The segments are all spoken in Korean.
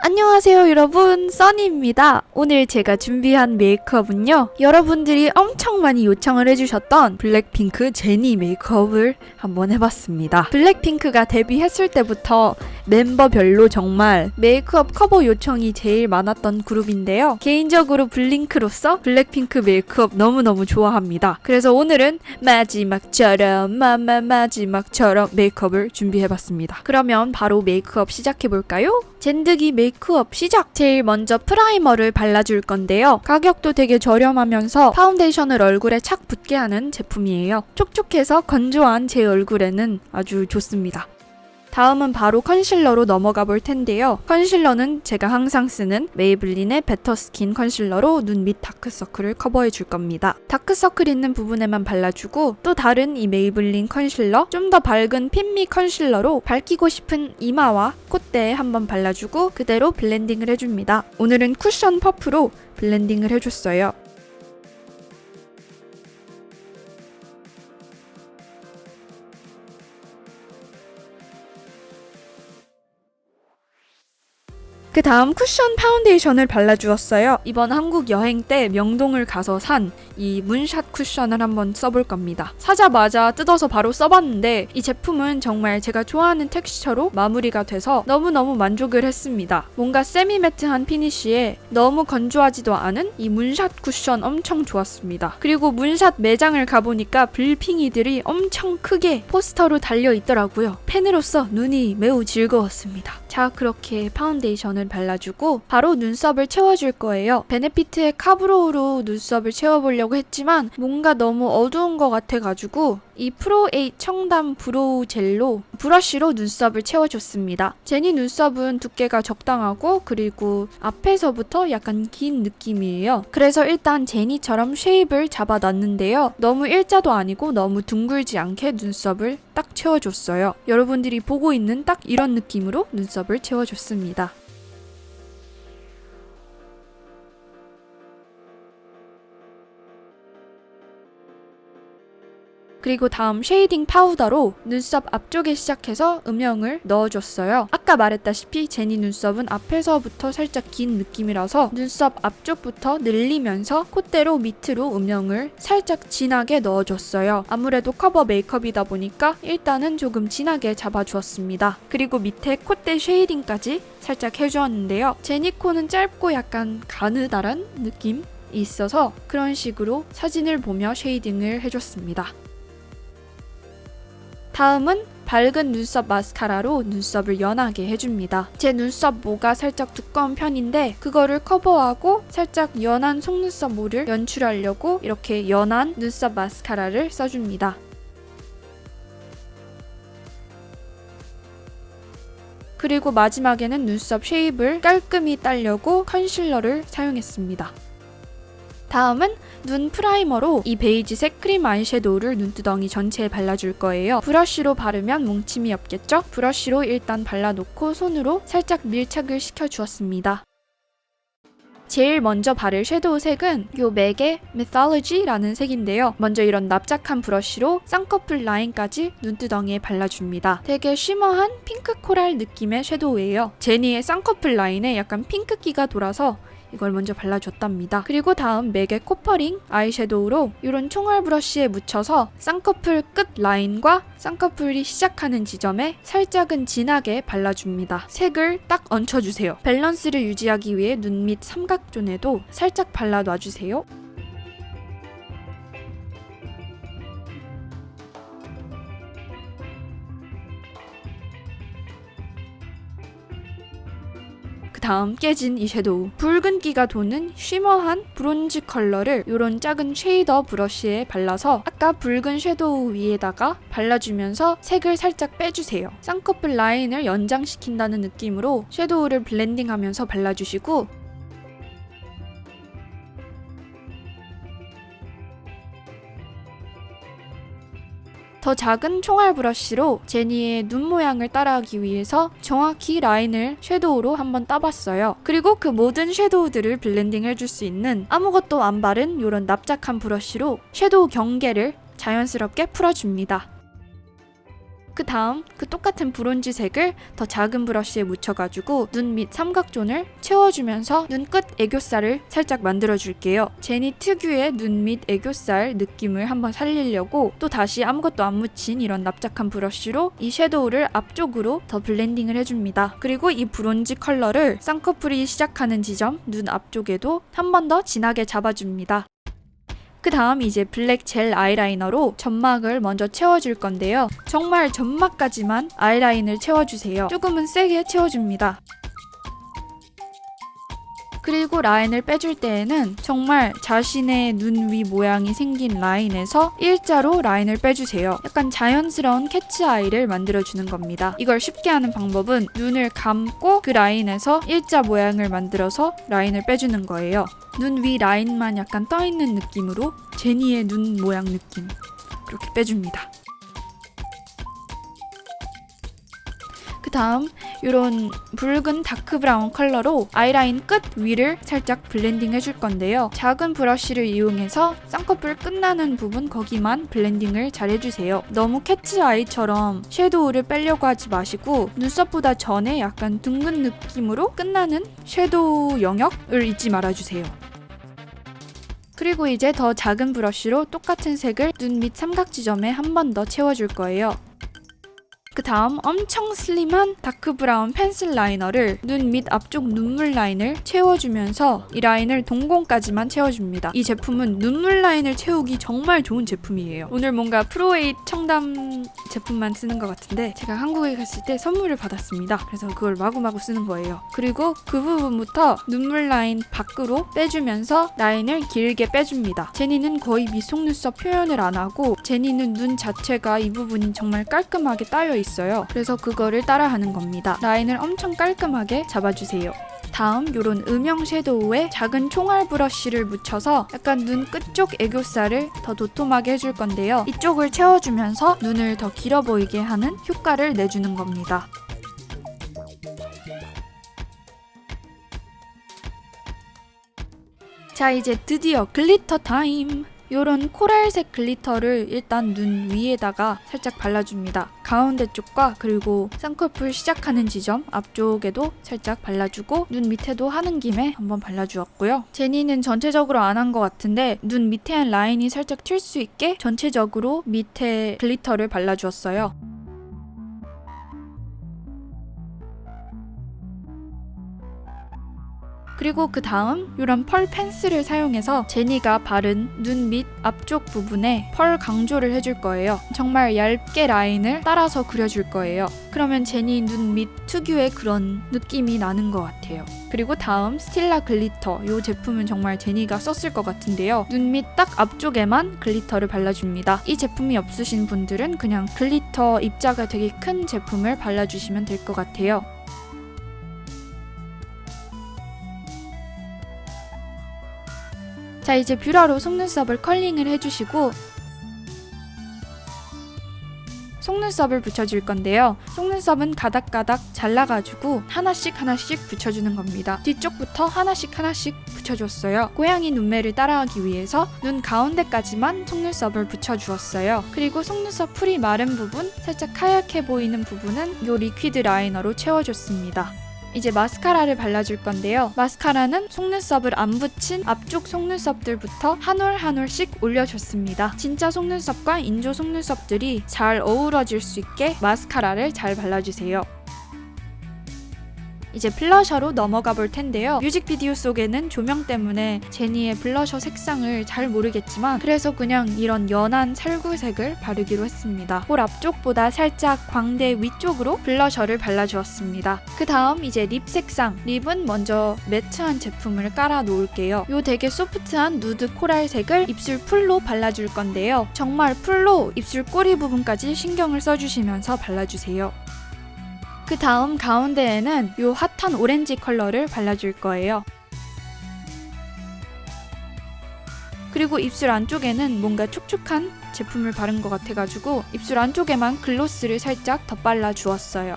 안녕하세요 여러분, 써니입니다. 오늘 제가 준비한 메이크업은요, 여러분들이 엄청 많이 요청을 해주셨던 블랙핑크 제니 메이크업을 한번 해봤습니다. 블랙핑크가 데뷔했을 때부터 멤버별로 정말 메이크업 커버 요청이 제일 많았던 그룹인데요, 개인적으로 블링크로서 블랙핑크 메이크업 너무너무 좋아합니다. 그래서 오늘은 마지막처럼 마지막처럼 메이크업을 준비해봤습니다. 그러면 바로 메이크업 시작해볼까요? 젠드기 메이크업 시작! 제일 먼저 프라이머를 발라줄 건데요. 가격도 되게 저렴하면서 파운데이션을 얼굴에 착 붙게 하는 제품이에요. 촉촉해서 건조한 제 얼굴에는 아주 좋습니다. 다음은 바로 컨실러로 넘어가 볼 텐데요. 컨실러는 제가 항상 쓰는 메이블린의 베터스킨 컨실러로 눈 밑 다크서클을 커버해 줄 겁니다. 다크서클 있는 부분에만 발라주고, 또 다른 이 메이블린 컨실러, 좀 더 밝은 핀미 컨실러로 밝히고 싶은 이마와 콧대에 한번 발라주고 그대로 블렌딩을 해줍니다. 오늘은 쿠션 퍼프로 블렌딩을 해줬어요. 그 다음 쿠션 파운데이션을 발라주었어요. 이번 한국 여행 때 명동을 가서 산 이 문샷 쿠션을 한번 써볼 겁니다. 사자마자 뜯어서 바로 써봤는데 이 제품은 정말 제가 좋아하는 텍스처로 마무리가 돼서 너무너무 만족을 했습니다. 뭔가 세미매트한 피니쉬에 너무 건조하지도 않은 이 문샷 쿠션 엄청 좋았습니다. 그리고 문샷 매장을 가보니까 블핑이들이 엄청 크게 포스터로 달려있더라고요. 팬으로서 눈이 매우 즐거웠습니다. 자, 그렇게 파운데이션을 발라주고 바로 눈썹을 채워줄 거예요. 베네피트의 카브로우로 눈썹을 채워보려고 했지만 뭔가 너무 어두운 것 같아가지고 이 프로8 청담 브로우 젤로 브러쉬로 눈썹을 채워줬습니다. 제니 눈썹은 두께가 적당하고 그리고 앞에서부터 약간 긴 느낌이에요. 그래서 일단 제니처럼 쉐입을 잡아놨는데요. 너무 일자도 아니고 너무 둥글지 않게 눈썹을 딱 채워줬어요. 여러분들이 보고 있는 딱 이런 느낌으로 눈썹을 채워줬습니다. 그리고 다음 쉐이딩 파우더로 눈썹 앞쪽에 시작해서 음영을 넣어줬어요. 아까 말했다시피 제니 눈썹은 앞에서부터 살짝 긴 느낌이라서 눈썹 앞쪽부터 늘리면서 콧대로 밑으로 음영을 살짝 진하게 넣어줬어요. 아무래도 커버 메이크업이다 보니까 일단은 조금 진하게 잡아주었습니다. 그리고 밑에 콧대 쉐이딩까지 살짝 해주었는데요. 제니 코는 짧고 약간 가느다란 느낌이 있어서 그런 식으로 사진을 보며 쉐이딩을 해줬습니다. 다음은 밝은 눈썹 마스카라로 눈썹을 연하게 해줍니다. 제 눈썹 모가 살짝 두꺼운 편인데 그거를 커버하고 살짝 연한 속눈썹 모를 연출하려고 이렇게 연한 눈썹 마스카라를 써줍니다. 그리고 마지막에는 눈썹 쉐입을 깔끔히 따려고 컨실러를 사용했습니다. 다음은 눈 프라이머로 이 베이지색 크림 아이섀도우를 눈두덩이 전체에 발라줄 거예요. 브러쉬로 바르면 뭉침이 없겠죠? 브러쉬로 일단 발라놓고 손으로 살짝 밀착을 시켜주었습니다. 제일 먼저 바를 섀도우 색은 요 맥의 Mythology라는 색인데요. 먼저 이런 납작한 브러쉬로 쌍꺼풀 라인까지 눈두덩이에 발라줍니다. 되게 쉬머한 핑크 코랄 느낌의 섀도우예요. 제니의 쌍꺼풀 라인에 약간 핑크기가 돌아서 이걸 먼저 발라줬답니다. 그리고 다음 맥의 코퍼링 아이섀도우로 이런 총알 브러쉬에 묻혀서 쌍꺼풀 끝 라인과 쌍꺼풀이 시작하는 지점에 살짝은 진하게 발라줍니다. 색을 딱 얹혀주세요. 밸런스를 유지하기 위해 눈 밑 삼각존에도 살짝 발라놔주세요. 다음 깨진 이 섀도우, 붉은기가 도는 쉬머한 브론즈 컬러를 이런 작은 쉐이더 브러쉬에 발라서 아까 붉은 섀도우 위에다가 발라주면서 색을 살짝 빼주세요. 쌍꺼풀 라인을 연장시킨다는 느낌으로 섀도우를 블렌딩하면서 발라주시고, 더 작은 총알 브러쉬로 제니의 눈 모양을 따라하기 위해서 정확히 라인을 섀도우로 한번 따봤어요. 그리고 그 모든 섀도우들을 블렌딩 해줄 수 있는 아무것도 안 바른 이런 납작한 브러쉬로 섀도우 경계를 자연스럽게 풀어줍니다. 그 다음 그 똑같은 브론즈색을 더 작은 브러쉬에 묻혀가지고 눈 밑 삼각존을 채워주면서 눈끝 애교살을 살짝 만들어줄게요. 제니 특유의 눈 밑 애교살 느낌을 한번 살리려고 또 다시 아무것도 안 묻힌 이런 납작한 브러쉬로 이 섀도우를 앞쪽으로 더 블렌딩을 해줍니다. 그리고 이 브론즈 컬러를 쌍꺼풀이 시작하는 지점 눈 앞쪽에도 한 번 더 진하게 잡아줍니다. 그 다음 이제 블랙 젤 아이라이너로 점막을 먼저 채워줄 건데요. 정말 점막까지만 아이라인을 채워주세요. 조금은 세게 채워줍니다. 그리고 라인을 빼줄 때에는 정말 자신의 눈 위 모양이 생긴 라인에서 일자로 라인을 빼주세요. 약간 자연스러운 캐치아이를 만들어주는 겁니다. 이걸 쉽게 하는 방법은 눈을 감고 그 라인에서 일자 모양을 만들어서 라인을 빼주는 거예요. 눈 위 라인만 약간 떠있는 느낌으로 제니의 눈 모양 느낌 그렇게 빼줍니다. 그 다음 이런 붉은 다크 브라운 컬러로 아이라인 끝 위를 살짝 블렌딩 해줄 건데요. 작은 브러쉬를 이용해서 쌍꺼풀 끝나는 부분 거기만 블렌딩을 잘 해주세요. 너무 캐치 아이처럼 섀도우를 빼려고 하지 마시고 눈썹보다 전에 약간 둥근 느낌으로 끝나는 섀도우 영역을 잊지 말아주세요. 그리고 이제 더 작은 브러쉬로 똑같은 색을 눈 밑 삼각지점에 한 번 더 채워줄 거예요. 그 다음 엄청 슬림한 다크 브라운 펜슬 라이너를 눈 밑 앞쪽 눈물 라인을 채워주면서 이 라인을 동공까지만 채워줍니다. 이 제품은 눈물 라인을 채우기 정말 좋은 제품이에요. 오늘 뭔가 프로에잇 청담 제품만 쓰는 것 같은데 제가 한국에 갔을 때 선물을 받았습니다. 그래서 그걸 마구마구 쓰는 거예요. 그리고 그 부분부터 눈물 라인 밖으로 빼주면서 라인을 길게 빼줍니다. 제니는 거의 밑속눈썹 표현을 안 하고 제니는 눈 자체가 이 부분이 정말 깔끔하게 따여 있어요. 그래서 그거를 따라하는 겁니다. 라인을 엄청 깔끔하게 잡아주세요. 다음 요런 음영 섀도우에 작은 총알 브러쉬를 묻혀서 약간 눈 끝쪽 애교살을 더 도톰하게 해줄 건데요. 이쪽을 채워주면서 눈을 더 길어 보이게 하는 효과를 내주는 겁니다. 자, 이제 드디어 글리터 타임! 요런 코랄색 글리터를 일단 눈 위에다가 살짝 발라줍니다. 가운데 쪽과 그리고 쌍꺼풀 시작하는 지점 앞쪽에도 살짝 발라주고 눈 밑에도 하는 김에 한번 발라주었고요. 제니는 전체적으로 안 한 것 같은데 눈 밑에 한 라인이 살짝 튈 수 있게 전체적으로 밑에 글리터를 발라주었어요. 그리고 그 다음 이런 펄 펜슬을 사용해서 제니가 바른 눈 밑 앞쪽 부분에 펄 강조를 해줄 거예요. 정말 얇게 라인을 따라서 그려줄 거예요. 그러면 제니 눈 밑 특유의 그런 느낌이 나는 것 같아요. 그리고 다음 스틸라 글리터, 이 제품은 정말 제니가 썼을 것 같은데요. 눈 밑 딱 앞쪽에만 글리터를 발라줍니다. 이 제품이 없으신 분들은 그냥 글리터 입자가 되게 큰 제품을 발라주시면 될 것 같아요. 자, 이제 뷰러로 속눈썹을 컬링을 해주시고 속눈썹을 붙여줄 건데요. 속눈썹은 가닥가닥 잘라가지고 하나씩 붙여주는 겁니다. 뒤쪽부터 하나씩 붙여줬어요. 고양이 눈매를 따라하기 위해서 눈 가운데까지만 속눈썹을 붙여주었어요. 그리고 속눈썹 풀이 마른 부분, 살짝 하얗게 보이는 부분은 이 리퀴드 라이너로 채워줬습니다. 이제 마스카라를 발라줄 건데요. 마스카라는 속눈썹을 안 붙인 앞쪽 속눈썹들부터 한 올 한 올씩 올려줬습니다. 진짜 속눈썹과 인조 속눈썹들이 잘 어우러질 수 있게 마스카라를 잘 발라주세요. 이제 블러셔로 넘어가 볼 텐데요. 뮤직비디오 속에는 조명 때문에 제니의 블러셔 색상을 잘 모르겠지만 그래서 그냥 이런 연한 살구색을 바르기로 했습니다. 볼 앞쪽보다 살짝 광대 위쪽으로 블러셔를 발라주었습니다. 그 다음 이제 립 색상. 립은 먼저 매트한 제품을 깔아 놓을게요. 요 되게 소프트한 누드 코랄색을 입술 풀로 발라줄 건데요. 정말 풀로 입술 꼬리 부분까지 신경을 써주시면서 발라주세요. 그 다음 가운데에는 이 핫한 오렌지 컬러를 발라줄 거예요. 그리고 입술 안쪽에는 뭔가 촉촉한 제품을 바른 것 같아가지고 입술 안쪽에만 글로스를 살짝 더 발라주었어요.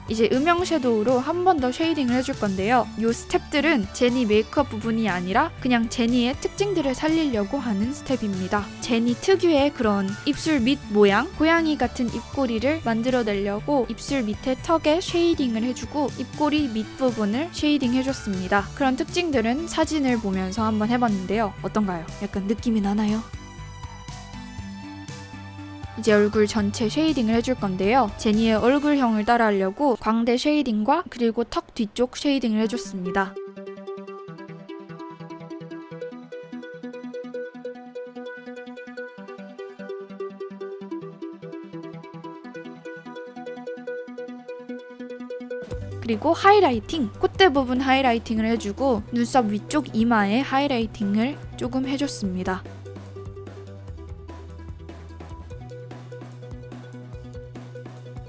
이제 음영 섀도우로 한 번 더 쉐이딩을 해줄 건데요. 이 스텝들은 제니 메이크업 부분이 아니라 그냥 제니의 특징들을 살리려고 하는 스텝입니다. 제니 특유의 그런 입술 밑 모양, 고양이 같은 입꼬리를 만들어내려고 입술 밑에 턱에 쉐이딩을 해주고 입꼬리 밑부분을 쉐이딩 해줬습니다. 그런 특징들은 사진을 보면서 한번 해봤는데요. 어떤가요? 약간 느낌이 나나요? 이제 얼굴 전체 쉐이딩을 해줄 건데요. 제니의 얼굴형을 따라하려고 광대 쉐이딩과 그리고 턱 뒤쪽 쉐이딩을 해줬습니다. 그리고 하이라이팅, 콧대 부분 하이라이팅을 해주고 눈썹 위쪽 이마에 하이라이팅을 조금 해줬습니다.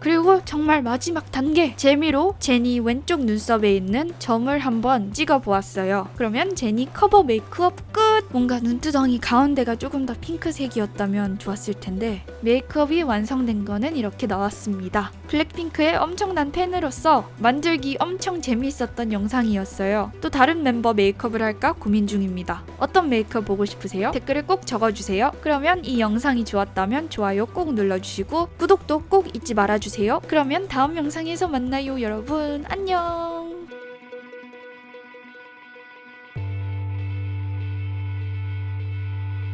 그리고 정말 마지막 단계! 재미로 제니 왼쪽 눈썹에 있는 점을 한번 찍어보았어요. 그러면 제니 커버 메이크업 끝! 뭔가 눈두덩이 가운데가 조금 더 핑크색이었다면 좋았을 텐데 메이크업이 완성된 거는 이렇게 나왔습니다. 블랙핑크의 엄청난 팬으로서 만들기 엄청 재미있었던 영상이었어요. 또 다른 멤버 메이크업을 할까 고민 중입니다. 어떤 메이크업 보고 싶으세요? 댓글을 꼭 적어주세요. 그러면 이 영상이 좋았다면 좋아요 꼭 눌러주시고 구독도 꼭 잊지 말아주세요. 그러면 다음 영상에서 만나요 여러분. 안녕.